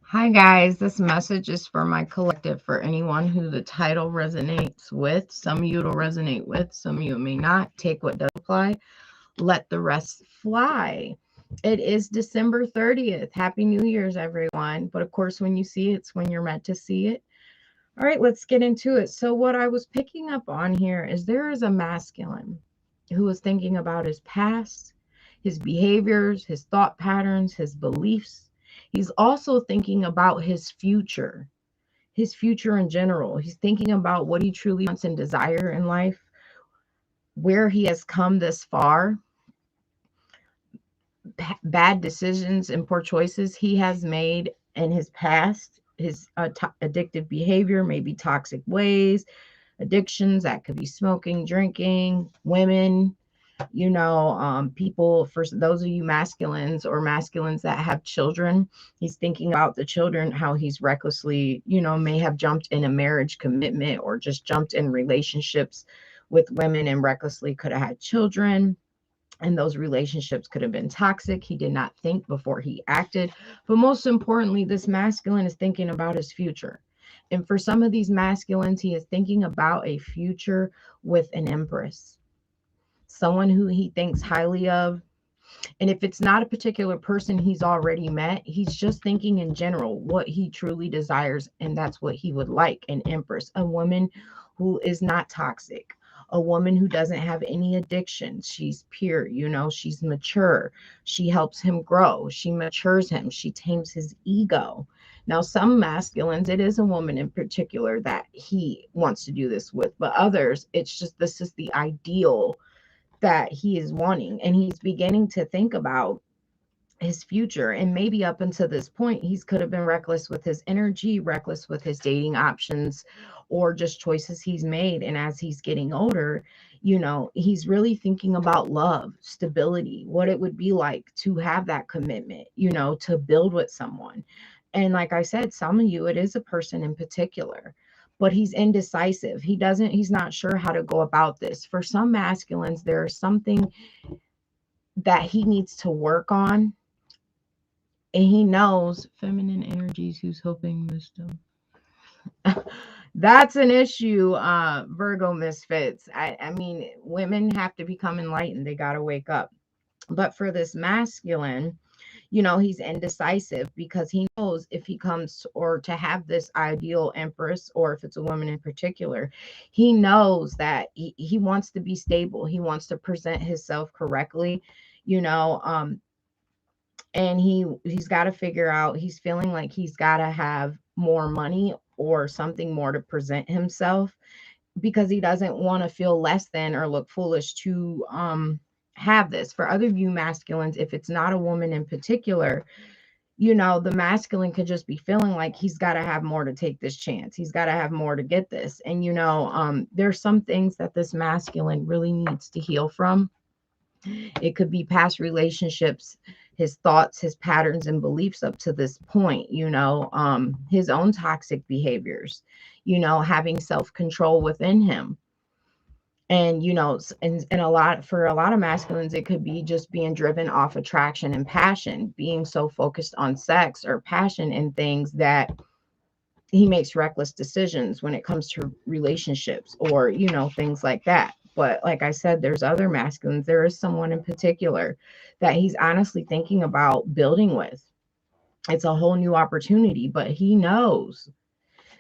Hi, guys. This message is for my collective, for anyone who the title resonates with. Some of you it'll resonate with, some of you it may not. Take what does apply, let the rest fly. It is December 30th. Happy New Year's, everyone. But of course, when you see it, it's when you're meant to see it. All right, let's get into it. So, what I was picking up on here is there is a masculine who is thinking about his past, his behaviors, his thought patterns, his beliefs. He's also thinking about his future in general. He's thinking about what he truly wants and desire in life, where he has come this far, bad decisions and poor choices he has made in his past, his addictive behavior, maybe toxic ways, addictions that could be smoking, drinking, women, people. For those of you masculines or masculines that have children, he's thinking about the children, how he's recklessly, may have jumped in a marriage commitment or just jumped in relationships with women and recklessly could have had children, and those relationships could have been toxic. He did not think before he acted. But most importantly, this masculine is thinking about his future. And for some of these masculines, he is thinking about a future with an empress, someone who he thinks highly of. And if it's not a particular person he's already met, he's just thinking in general what he truly desires. And that's what he would like: an empress, a woman who is not toxic, a woman who doesn't have any addictions. She's pure, she's mature. She helps him grow. She matures him. She tames his ego. Now, some masculines, it is a woman in particular that he wants to do this with, but others, it's just this is the ideal that he is wanting. And he's beginning to think about his future. And maybe up until this point, he's could have been reckless with his energy, reckless with his dating options, or just choices he's made. And as he's getting older, he's really thinking about love, stability, what it would be like to have that commitment, to build with someone. And like I said, some of you, it is a person in particular, but he's indecisive. He's not sure how to go about this. For some masculines, there's something that he needs to work on, and he knows feminine energies who's hoping wisdom. That's an issue, Virgo misfits. I mean, women have to become enlightened. They got to wake up. But for this masculine, he's indecisive because he knows if he comes or to have this ideal empress, or if it's a woman in particular, he knows that he wants to be stable. He wants to present himself correctly, you know, um, and he's got to figure out, he's feeling like he's got to have more money or something more to present himself, because he doesn't want to feel less than or look foolish to have this. For other of you masculines, if it's not a woman in particular, the masculine could just be feeling like he's got to have more to take this chance. He's got to have more to get this. And there's some things that this masculine really needs to heal from. It could be past relationships, his thoughts, his patterns and beliefs up to this point, his own toxic behaviors, having self-control within him. And and for a lot of masculines, it could be just being driven off attraction and passion, being so focused on sex or passion and things that he makes reckless decisions when it comes to relationships, or things like that. But like I said, there's other masculines. There is someone in particular that he's honestly thinking about building with. It's a whole new opportunity, but he knows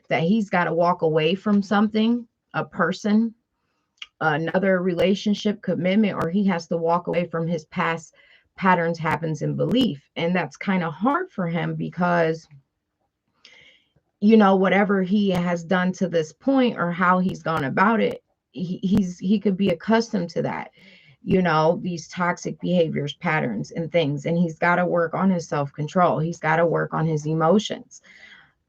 that he's got to walk away from something, a person, another relationship commitment, or he has to walk away from his past patterns, habits and belief. And that's kind of hard for him because whatever he has done to this point or how he's gone about it, he could be accustomed to that, these toxic behaviors, patterns and things. And he's got to work on his self-control. He's got to work on his emotions.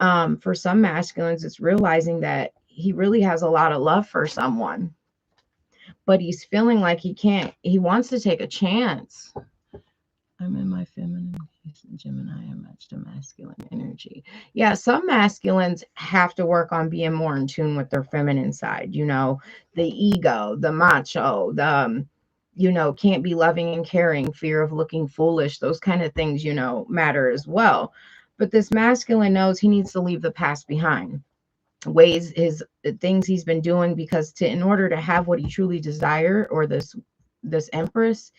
For some masculines, it's realizing that he really has a lot of love for someone, but he's feeling like he wants to take a chance. I'm in my feminine Gemini. I matched a masculine energy. Yeah, some masculines have to work on being more in tune with their feminine side, the ego, the macho, can't be loving and caring, fear of looking foolish. Those kind of things, matter as well. But this masculine knows he needs to leave the past behind, ways his things he's been doing, because in order to have what he truly desire, or this empress,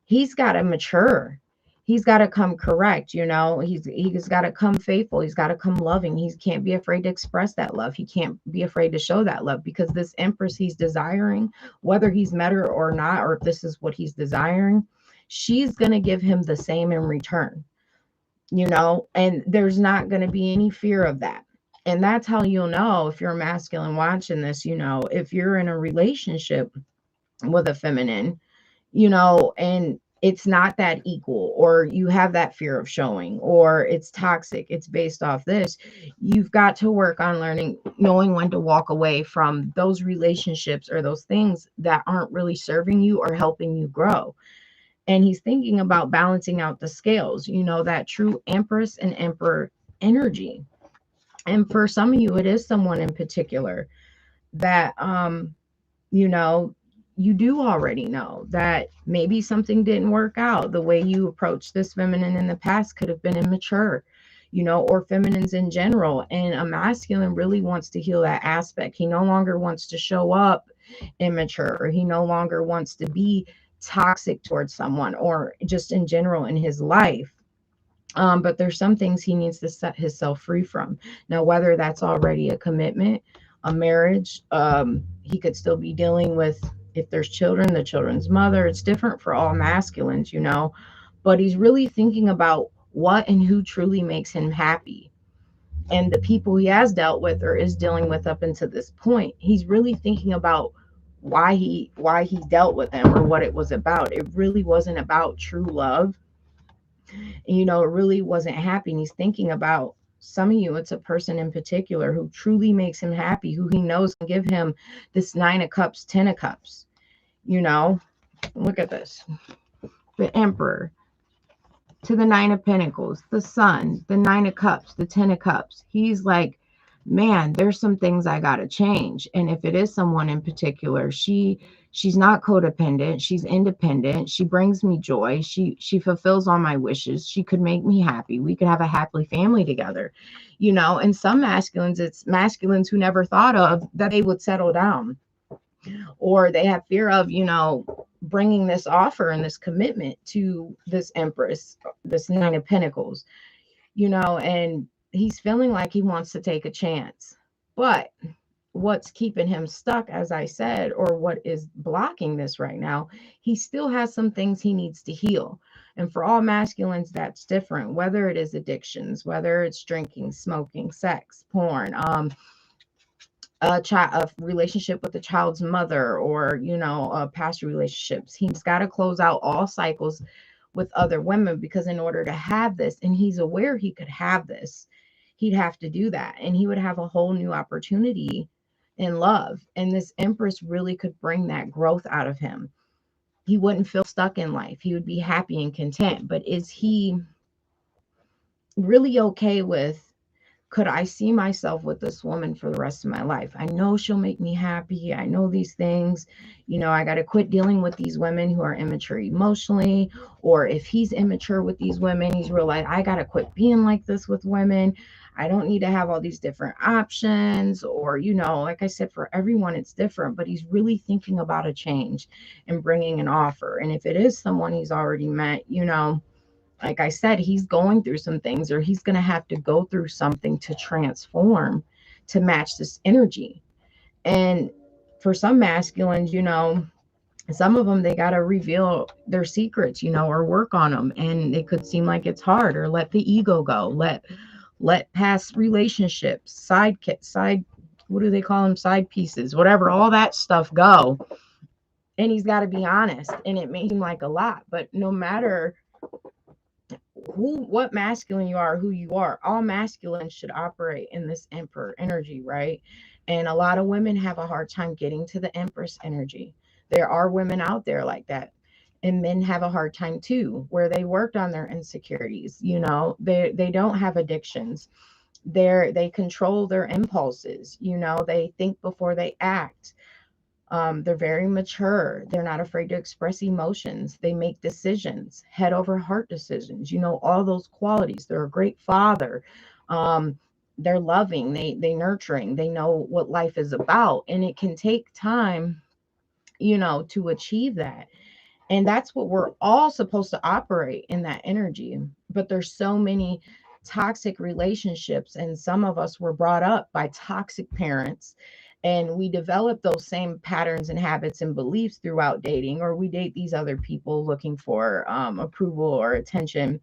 he's got to mature. He's got to come correct, he's got to come faithful, he's got to come loving. He can't be afraid to express that love, he can't be afraid to show that love, because this empress he's desiring, whether he's met her or not, or if this is what he's desiring, she's going to give him the same in return, and there's not going to be any fear of that. And that's how you'll know, if you're a masculine watching this, if you're in a relationship with a feminine, and it's not that equal, or you have that fear of showing, or it's toxic, it's based off this, you've got to work on knowing when to walk away from those relationships or those things that aren't really serving you or helping you grow. And he's thinking about balancing out the scales, that true empress and emperor energy. And for some of you, it is someone in particular that you know, you do already know that maybe something didn't work out. The way you approached this feminine in the past could have been immature, or feminines in general. And a masculine really wants to heal that aspect. He no longer wants to show up immature, or he no longer wants to be toxic towards someone, or just in general in his life. But there's some things he needs to set himself free from. Now, whether that's already a commitment, a marriage, he could still be dealing with, if there's children, the children's mother. It's different for all masculines, but he's really thinking about what and who truly makes him happy. And the people he has dealt with or is dealing with up until this point, he's really thinking about why he dealt with them, or what it was about. It really wasn't about true love. It really wasn't happy. And he's thinking about, some of you, it's a person in particular who truly makes him happy, who he knows can give him this 9 of Cups, 10 of Cups. Look at this. The Emperor to the 9 of Pentacles, the Sun, the 9 of Cups, the 10 of Cups. He's like, man, there's some things I got to change. And if it is someone in particular, she's not codependent, she's independent, she brings me joy, she fulfills all my wishes, she could make me happy, we could have a happy family together. And some masculines, it's masculines who never thought of that they would settle down, or they have fear of bringing this offer and this commitment to this Empress, this 9 of Pentacles, and he's feeling like he wants to take a chance. But what's keeping him stuck, as I said, or what is blocking this right now, he still has some things he needs to heal. And for all masculines, that's different, whether it is addictions, whether it's drinking, smoking, sex, porn, a relationship with the child's mother, or past relationships. He's got to close out all cycles with other women, because in order to have this, and he's aware he could have this, he'd have to do that, and he would have a whole new opportunity in love. And this Empress really could bring that growth out of him. He wouldn't feel stuck in life, he would be happy and content. But is he really okay with, could I see myself with this woman for the rest of my life? I know she'll make me happy, I know these things, I got to quit dealing with these women who are immature emotionally. Or if he's immature with these women, he's realized, I got to quit being like this with women. I don't need to have all these different options. Or like I said, for everyone it's different, but he's really thinking about a change and bringing an offer. And if it is someone he's already met, like I said, he's going through some things, or he's going to have to go through something to transform, to match this energy. And for some masculines, some of them, they got to reveal their secrets, or work on them. And it could seem like it's hard, or let the ego go, let past relationships, side, what do they call them? Side pieces, whatever, all that stuff go. And he's got to be honest. And it may seem like a lot, but no matter what masculine you are, who you are, all masculines should operate in this Emperor energy, right? And a lot of women have a hard time getting to the Empress energy. There are women out there like that. And men have a hard time too, where they worked on their insecurities. They don't have addictions. They control their impulses. They think before they act. They're very mature. They're not afraid to express emotions. They make decisions, head over heart decisions. All those qualities. They're a great father. Um, they're loving. They nurturing. They know what life is about, and it can take time, to achieve that. And that's what we're all supposed to operate in, that energy. But there's so many toxic relationships, and some of us were brought up by toxic parents, and we develop those same patterns and habits and beliefs throughout dating, or we date these other people looking for approval or attention,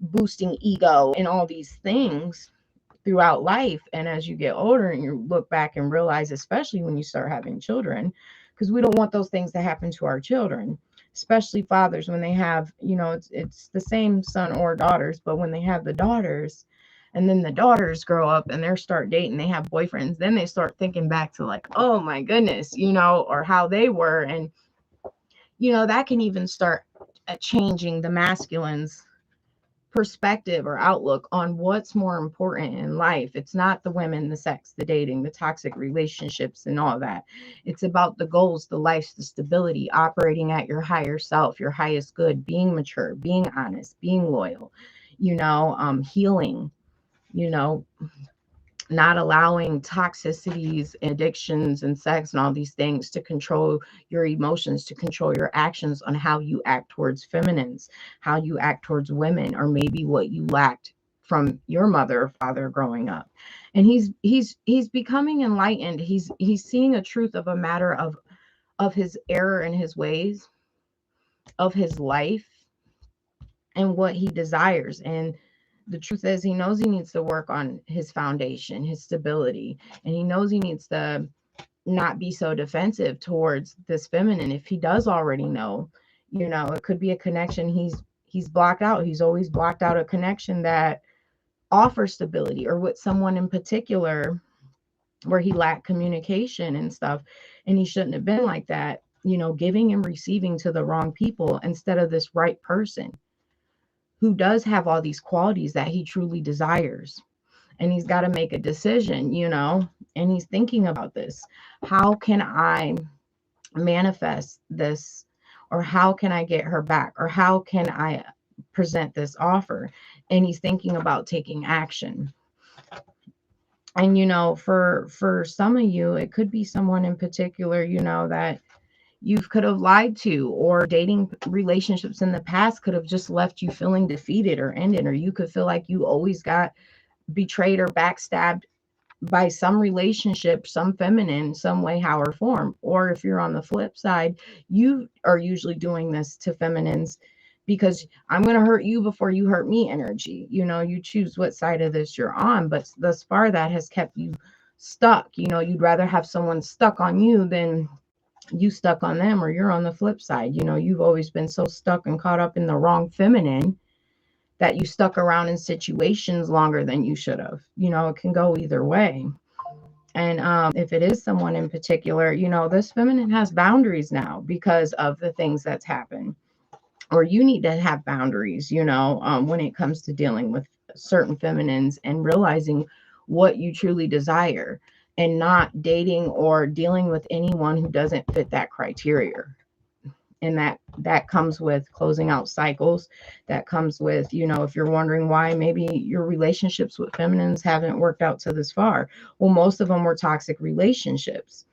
boosting ego and all these things throughout life. And as you get older and you look back and realize, especially when you start having children, because we don't want those things to happen to our children, especially fathers when they have, it's the same son or daughters, but when they have the daughters, and then the daughters grow up and they start dating, they have boyfriends, then they start thinking back to like, oh my goodness, or how they were. And that can even start changing the masculines perspective or outlook on what's more important in life. It's not the women, the sex, the dating, the toxic relationships, and all that. It's about the goals, the life, the stability, operating at your higher self, your highest good, being mature, being honest, being loyal, healing, you know, not allowing toxicities, addictions, and sex and all these things to control your emotions, to control your actions on how you act towards feminines, how you act towards women, or maybe what you lacked from your mother or father growing up. And he's becoming enlightened. He's seeing a truth of a matter of his error in his ways, of his life, and what he desires. And the truth is, he knows he needs to work on his foundation, his stability, and he knows he needs to not be so defensive towards this feminine. If he does already know, it could be a connection he's blocked out. He's always blocked out a connection that offers stability, or with someone in particular where he lacked communication and stuff, and he shouldn't have been like that, giving and receiving to the wrong people instead of this right person who does have all these qualities that he truly desires. And he's got to make a decision, and he's thinking about this. How can I manifest this? Or how can I get her back? Or how can I present this offer? And he's thinking about taking action. And, for some of you, it could be someone in particular, that you could have lied to, or dating relationships in the past could have just left you feeling defeated or ended, or you could feel like you always got betrayed or backstabbed by some relationship, some feminine, some way, how, or form. Or if you're on the flip side, you are usually doing this to feminines because I'm going to hurt you before you hurt me energy. You choose what side of this you're on, but thus far that has kept you stuck. You'd rather have someone stuck on you than you stuck on them, or you're on the flip side. You've always been so stuck and caught up in the wrong feminine that you stuck around in situations longer than you should have. It can go either way. And if it is someone in particular, this feminine has boundaries now because of the things that's happened. Or you need to have boundaries, when it comes to dealing with certain feminines and realizing what you truly desire, and not dating or dealing with anyone who doesn't fit that criteria. And that comes with closing out cycles. That comes with, if you're wondering why maybe your relationships with feminines haven't worked out to this far, well, most of them were toxic relationships.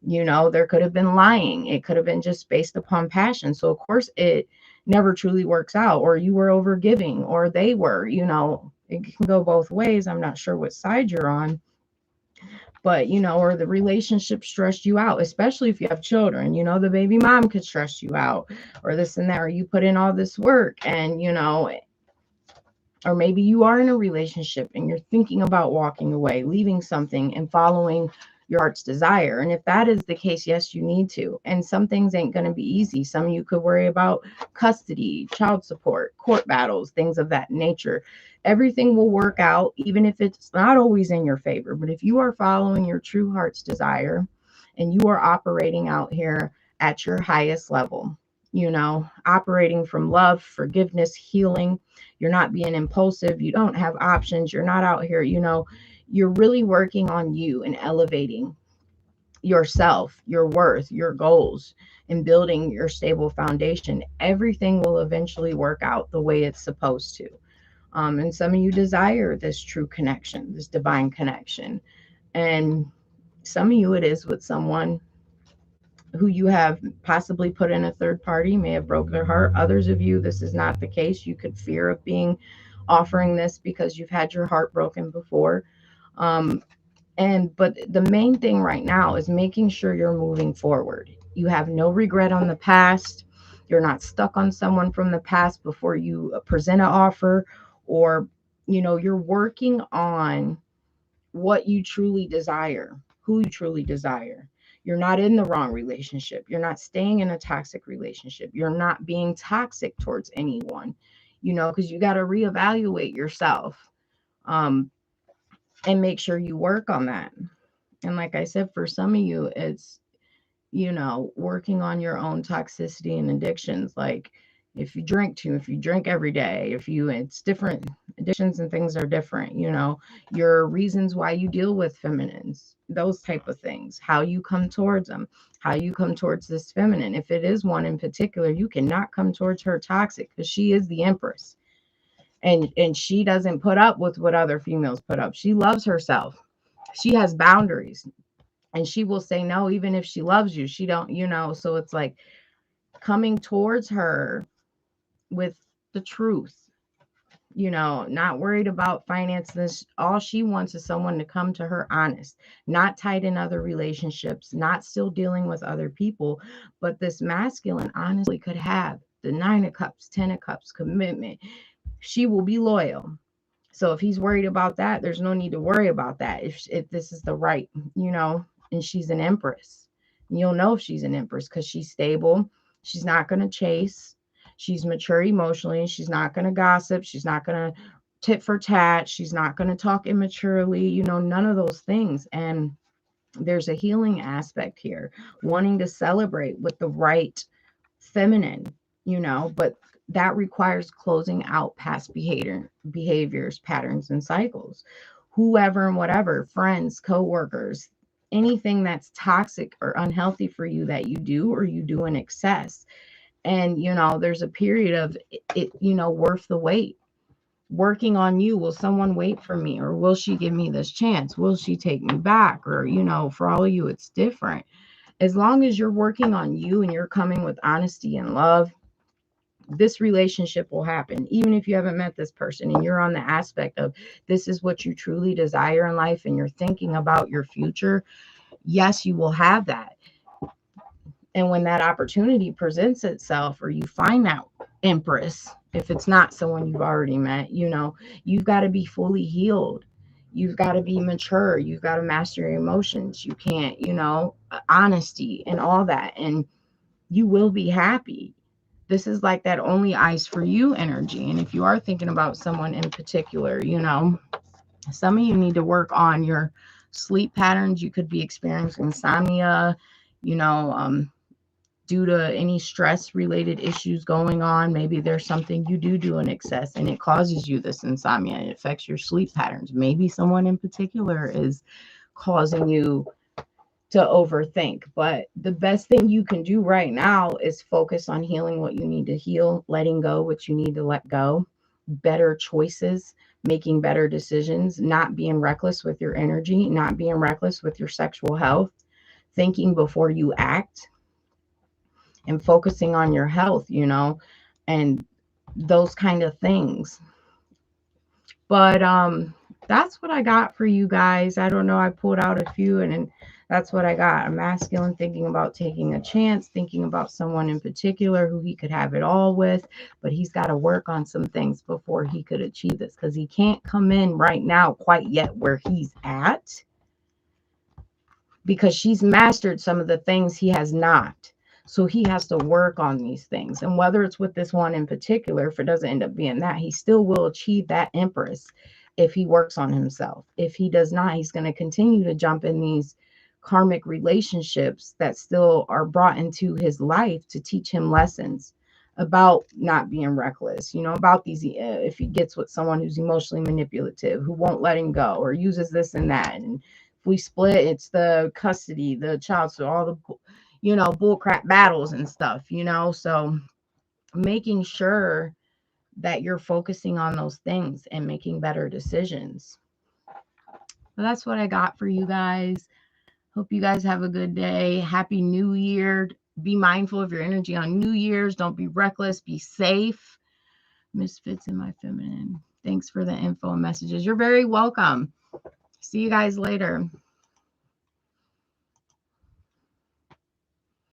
There could have been lying. It could have been just based upon passion. So of course it never truly works out. Or you were overgiving, or they were, it can go both ways. I'm not sure what side you're on. But, or the relationship stressed you out, especially if you have children, the baby mom could stress you out, or this and that, or you put in all this work and, or maybe you are in a relationship and you're thinking about walking away, leaving something and following your heart's desire. And if that is the case, yes, you need to. And some things ain't going to be easy. Some of you could worry about custody, child support, court battles, things of that nature. Everything will work out, even if it's not always in your favor. But if you are following your true heart's desire and you are operating out here at your highest level, operating from love, forgiveness, healing, you're not being impulsive, you don't have options, you're not out here, you're really working on you and elevating yourself, your worth, your goals, and building your stable foundation, everything will eventually work out the way it's supposed to. And some of you desire this true connection, this divine connection. And some of you, it is with someone who you have possibly put in a third party, may have broke their heart. Others of you, this is not the case. You could fear of being offering this because you've had your heart broken before. Um, but the main thing right now is making sure you're moving forward. You have no regret on the past. You're not stuck on someone from the past before you present an offer, or you're working on what you truly desire, who you truly desire. You're not in the wrong relationship. You're not staying in a toxic relationship. You're not being toxic towards anyone, because you got to reevaluate yourself, um, and make sure you work on that. And like I said, for some of you, it's, working on your own toxicity and addictions. Like if you drink every day, it's different. Addictions and things are different, your reasons why you deal with feminines, those type of things, how you come towards them, how you come towards this feminine. If it is one in particular, you cannot come towards her toxic, because she is the empress. And she doesn't put up with what other females put up. She loves herself. She has boundaries, and she will say no even if she loves you. She don't, so it's like coming towards her with the truth, not worried about finances. All she wants is someone to come to her honest, not tied in other relationships, not still dealing with other people. But this masculine honestly could have the 9 of Cups, 10 of Cups, commitment. She will be loyal. So if he's worried about that, there's no need to worry about that. If this is the right, and she's an empress. You'll know if she's an empress because she's stable. She's not going to chase. She's mature emotionally. She's not going to gossip. She's not going to tit for tat. She's not going to talk immaturely, none of those things. And there's a healing aspect here, wanting to celebrate with the right feminine, but that requires closing out past behaviors, patterns, and cycles. Whoever and whatever, friends, co-workers, anything that's toxic or unhealthy for you that you do or you do in excess. And there's a period of it, worth the wait. Working on you. Will someone wait for me, or will she give me this chance? Will she take me back? Or for all of you, it's different. As long as you're working on you and you're coming with honesty and love, this relationship will happen. Even if you haven't met this person and you're on the aspect of this is what you truly desire in life and you're thinking about your future, yes, you will have that. And when that opportunity presents itself, or you find that empress, if it's not someone you've already met, you've got to be fully healed. You've got to be mature. You've got to master your emotions. You can't, honesty and all that. And you will be happy. This is like that only eyes for you energy. And if you are thinking about someone in particular, some of you need to work on your sleep patterns. You could be experiencing insomnia, due to any stress related issues going on. Maybe there's something you do in excess and it causes you this insomnia. It affects your sleep patterns. Maybe someone in particular is causing you to overthink. But the best thing you can do right now is focus on healing what you need to heal, letting go what you need to let go, better choices, making better decisions, not being reckless with your energy, not being reckless with your sexual health, thinking before you act, and focusing on your health, and those kind of things. But that's what I got for you guys. I don't know, I pulled out a few, and that's what I got. A masculine thinking about taking a chance, thinking about someone in particular who he could have it all with, but he's got to work on some things before he could achieve this, because he can't come in right now quite yet where he's at, because she's mastered some of the things he has not. So he has to work on these things. And whether it's with this one in particular, if it doesn't end up being that, he still will achieve that empress if he works on himself. If he does not, he's going to continue to jump in these karmic relationships that still are brought into his life to teach him lessons about not being reckless, about these, if he gets with someone who's emotionally manipulative, who won't let him go, or uses this and that, and we split, it's the custody, the child, so all the, you know, bullcrap battles and stuff, you know. So making sure that you're focusing on those things and making better decisions. But that's what I got for you guys. Hope you guys have a good day. Happy New Year. Be mindful of your energy on New Year's. Don't be reckless. Be safe. Misfits in my feminine. Thanks for the info and messages. You're very welcome. See you guys later.